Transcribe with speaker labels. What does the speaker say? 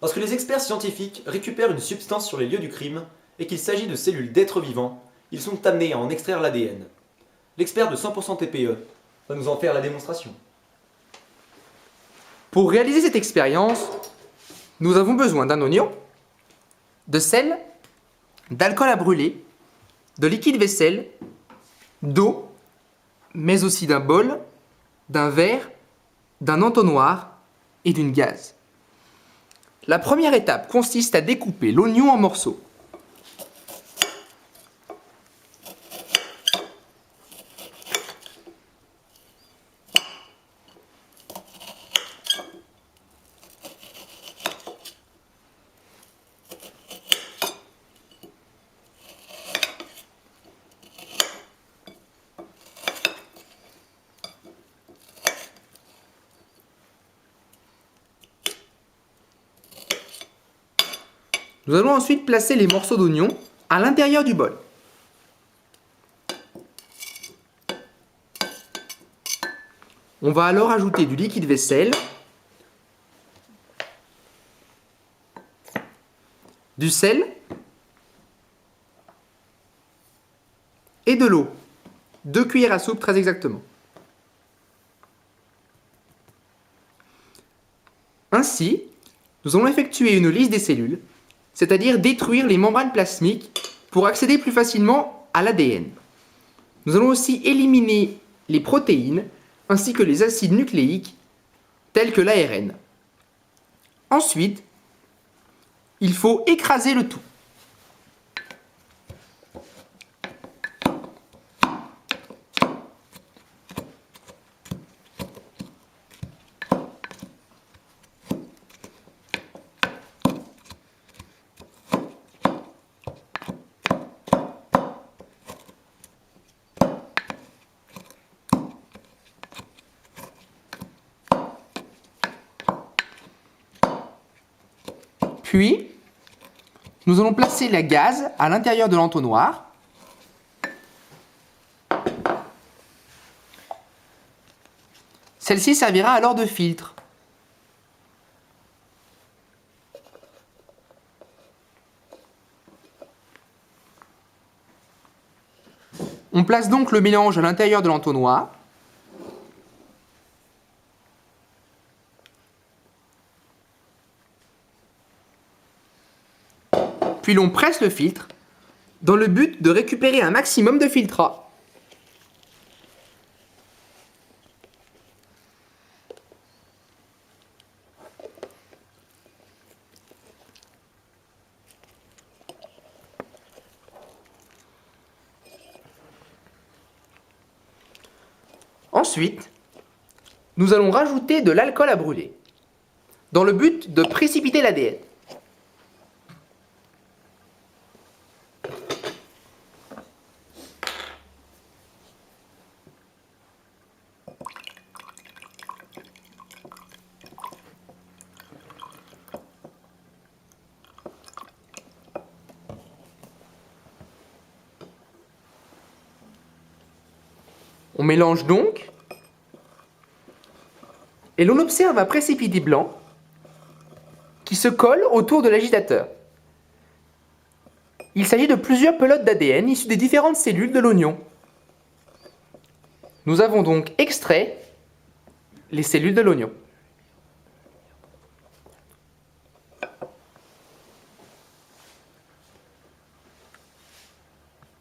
Speaker 1: Lorsque les experts scientifiques récupèrent une substance sur les lieux du crime et qu'il s'agit de cellules d'êtres vivants, ils sont amenés à en extraire l'ADN. L'expert de 100% TPE va nous en faire la démonstration.
Speaker 2: Pour réaliser cette expérience, nous avons besoin d'un oignon, de sel, d'alcool à brûler, de liquide vaisselle, d'eau, mais aussi d'un bol, d'un verre, d'un entonnoir et d'une gaze. La première étape consiste à découper l'oignon en morceaux. Nous allons ensuite placer les morceaux d'oignon à l'intérieur du bol. On va alors ajouter du liquide vaisselle, du sel et de l'eau. 2 cuillères à soupe très exactement. Ainsi, nous allons effectuer une lyse des cellules, c'est-à-dire détruire les membranes plasmiques pour accéder plus facilement à l'ADN. Nous allons aussi éliminer les protéines ainsi que les acides nucléiques tels que l'ARN. Ensuite, il faut écraser le tout. Puis, nous allons placer la gaze à l'intérieur de l'entonnoir. Celle-ci servira alors de filtre. On place donc le mélange à l'intérieur de l'entonnoir. Puis l'on presse le filtre dans le but de récupérer un maximum de filtrat. Ensuite, nous allons rajouter de l'alcool à brûler dans le but de précipiter l'ADN. On mélange donc et l'on observe un précipité blanc qui se colle autour de l'agitateur. Il s'agit de plusieurs pelotes d'ADN issues des différentes cellules de l'oignon. Nous avons donc extrait les cellules de l'oignon.